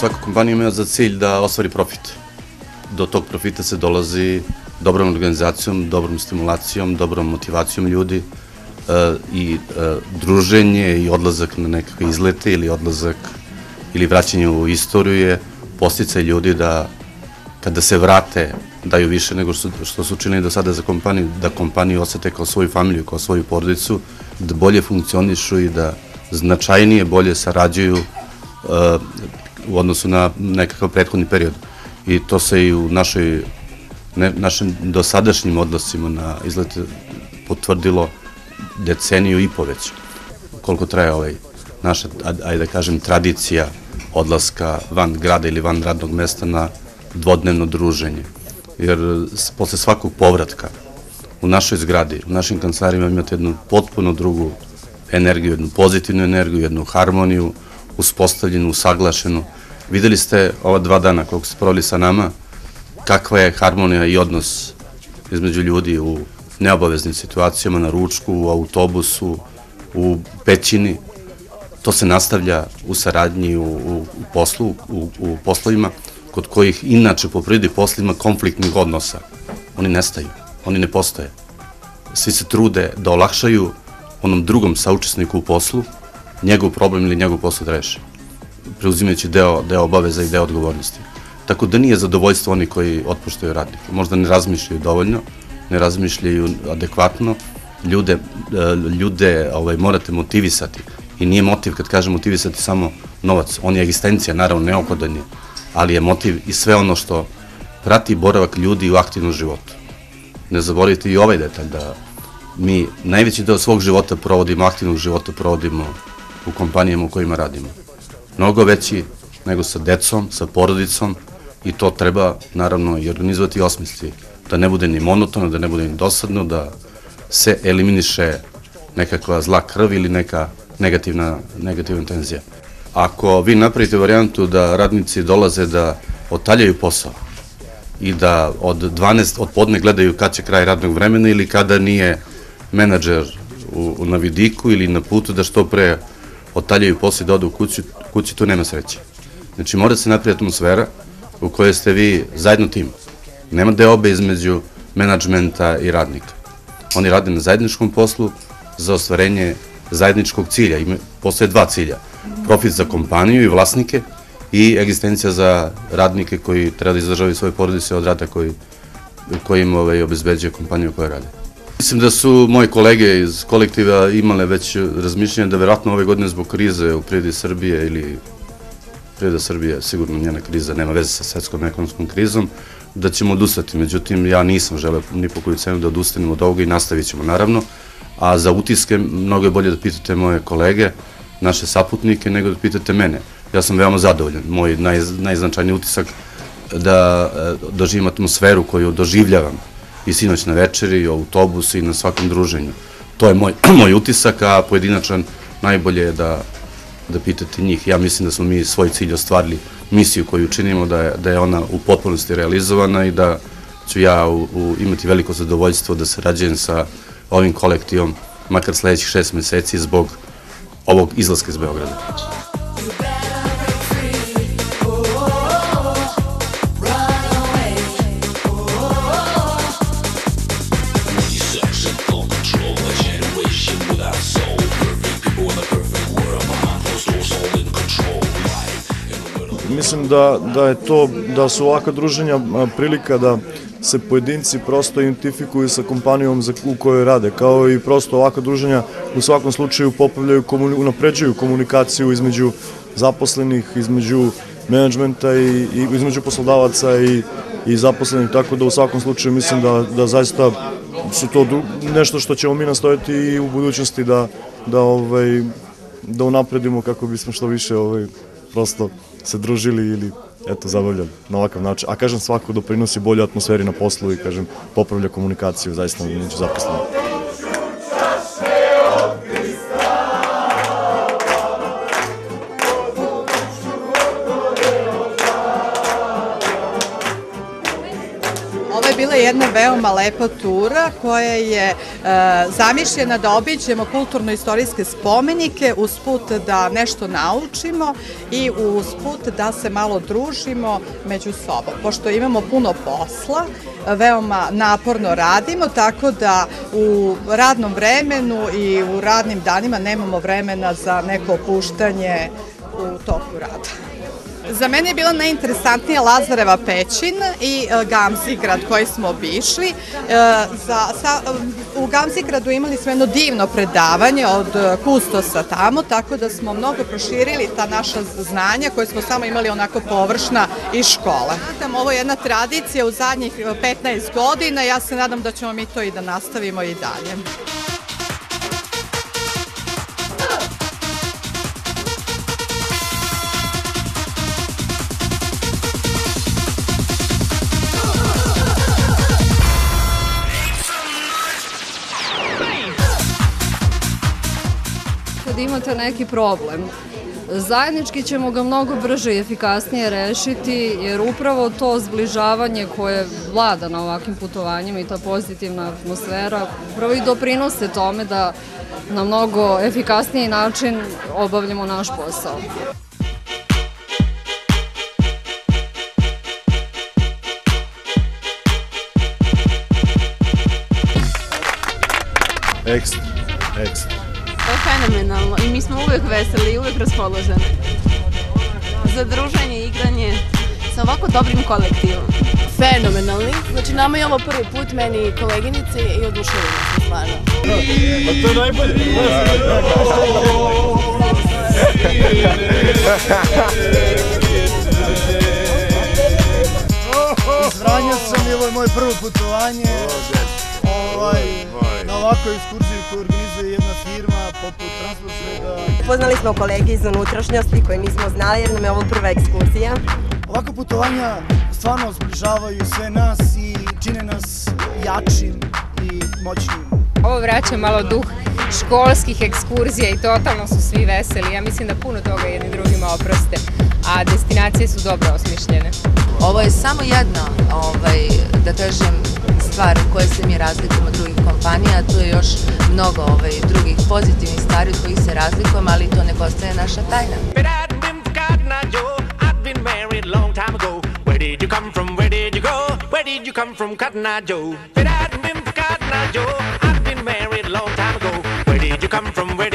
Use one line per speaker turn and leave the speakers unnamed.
Svaka kompanija ima za cilj da ostvari profit. Do tog profita se dolazi dobrom organizacijom, dobrom stimulacijom, dobrom motivacijom ljudi i druženje i odlazak na nekakve izlete ili odlazak ili vraćanje u istoriju je podsticaj ljudi da kada se vrate daju više nego što su učinili do sada za kompaniju, da kompaniju osete kao svoju familiju, kao svoju porodicu, da bolje funkcionišu i da značajnije bolje sarađuju u odnosu na nekakav prethodni period. I to se i u našim dosadašnjim odlascima na izlete potvrdilo deceniju i poveć. Koliko traje naša, ajde da kažem, tradicija odlaska van grada ili van radnog mesta na dvodnevno druženje. Jer posle svakog povratka u našoj zgradi, u našim kancelarima imate jednu potpuno drugu energiju, jednu pozitivnu energiju, jednu harmoniju, uspostavljenu, usaglašenu. Videli ste ova 2 dana koliko ste proveli sa nama, kakva je harmonija i odnos između ljudi u neobaveznim situacijama, na ručku, u autobusu, u pećini. To se nastavlja u saradnji, u poslu, u poslovima, kod kojih inače po prirodi poslovima konfliktnih odnosa. Oni nestaju, oni ne postoje. Svi se trude da olakšaju onom drugom saučesniku u poslu njegov problem ili njegov posao da reši, preuzimajući deo obaveza i deo odgovornosti. Tako da nije zadovoljstvo oni koji otpuštaju radnike. Možda ne razmišljaju dovoljno, ne razmišljaju adekvatno. Ljude morate motivisati. I nije motiv, kad kažem motivisati, samo novac. On je egzistencija, naravno neophodan je, ali je motiv i sve ono što prati boravak ljudi u aktivnom životu. Ne zaboravite i ovaj detalj da mi najveći deo svog života provodimo, aktivnog života provodimo u kompanijama u kojima radimo. Mnogo veći nego sa decom, sa porodicom, i to treba naravno i organizovati i osmisliti. Da ne bude ni monotono, da ne bude ni dosadno, da se eliminiše nekakva zla krv ili neka negativna tenzija. Ako vi napravite varijantu da radnici dolaze da otaljaju posao i da od podne gledaju kad će kraj radnog vremena ili kada nije menadžer na vidiku ili na putu da što pre otaljaju posao i da odu u kući, tu nema sreće. Znači mora se napraviti atmosfera u kojoj ste vi zajedno tim. Nema deobe između menadžmenta i radnika. Oni rade na zajedničkom poslu za ostvarenje zajedničkog cilja. Postoje 2 cilja. Profit za kompaniju i vlasnike i egzistencija za radnike koji treba da izdržavaju svoje porodice od rada koji im obezbeđuje kompaniju koja rade. Mislim da su moji kolege iz kolektiva imale već razmišljanje da verovatno ove godine zbog krize u privredi Srbije ili privreda Srbije, sigurno njena kriza nema veze sa svetskom ekonomskom krizom, da ćemo odustati. Međutim, ja nisam želeo ni po koju cenu da odustanemo od ovoga i nastavit ćemo naravno, a za utiske mnogo je bolje da pitate moje kolege, naše saputnike, nego da pitate mene. Ja sam veoma zadovoljan. Moj najznačajniji utisak da doživim atmosferu koju doživljavam i sinoć na večeri, u autobusu i na svakom druženju. To je moj utisak, a pojedinačan najbolje je da pitate njih. Ja mislim da smo mi svoj cilj ostvarili, misiju koju činimo, da je ona u potpunosti realizovana i da ću ja imati veliko zadovoljstvo da sarađujem sa ovim kolektivom, makar sledećih 6 meseci zbog ovog izlaska iz Beograda.
Mislim da su ovakva druženja prilika da se pojedinci prosto identifikuju sa kompanijom u kojoj rade, kao i prosto ovakva druženja u svakom slučaju popravljaju, unapređuju komunikaciju između zaposlenih, između menadžmenta i između poslodavaca i zaposlenih, tako da u svakom slučaju mislim da zaista su to nešto što ćemo mi nastojati i u budućnosti da unapredimo kako bismo što više prosto se družili ili zabavljali na ovakav način. A kažem, svako doprinosi bolju atmosferi na poslu i kažem, popravlja komunikaciju zaista među zaposlenima.
bila jedna veoma lepa tura koja je zamišljena da obiđemo kulturno-istorijske spomenike, usput da nešto naučimo i usput da se malo družimo među sobom. Pošto imamo puno posla, veoma naporno radimo, tako da u radnom vremenu i u radnim danima nemamo vremena za neko opuštanje u toku rada. Za mene je bila najinteresantnija Lazareva pećin i Gamzigrad koji smo obišli. U Gamzigradu imali smo jedno divno predavanje od kustosa tamo, tako da smo mnogo proširili ta naša znanja koje smo samo imali onako površna iz škole. Ovo je jedna tradicija u zadnjih 15 godina, ja se nadam da ćemo mi to i da nastavimo i dalje.
Kad imate neki problem, zajednički ćemo ga mnogo brže i efikasnije rešiti, jer upravo to zbližavanje koje vlada na ovakvim putovanjima i ta pozitivna atmosfera upravo i doprinose tome da na mnogo efikasniji način obavljamo naš posao.
Ekstra, ekstra.
To je fenomenalno i mi smo uvek veseli i uvek raspoloženi za druženje i igranje sa ovako dobrim kolektivom.
Fenomenalni, znači nama je ovo prvi put, meni i koleginice i oduševljeni smo stvarno.
Pa to je najbolje.
Iz Vranja sam i ovo je moje prvo putovanje. Na ovakvoj ekskurziji koju organizuje jedna firma poput Transportsvega.
Poznali smo kolege iz unutrašnjosti koje nismo znali jer nam je ovo prva ekskurzija.
Ovakva putovanja stvarno zbližavaju sve nas i čine nas jačim i moćnim.
Ovo vraća malo duh školskih ekskurzija i totalno su svi veseli. Ja mislim da puno toga jedni drugima oproste, a destinacije su dobro osmišljene.
Ovo je samo jedna, da kažem, stvar u kojoj se mi razlikujemo od drugih kompanija, a tu je još mnogo drugih pozitivnih stvari od kojih se razlikujemo, ali to ne postaje naša tajna.
Where did you come from? Where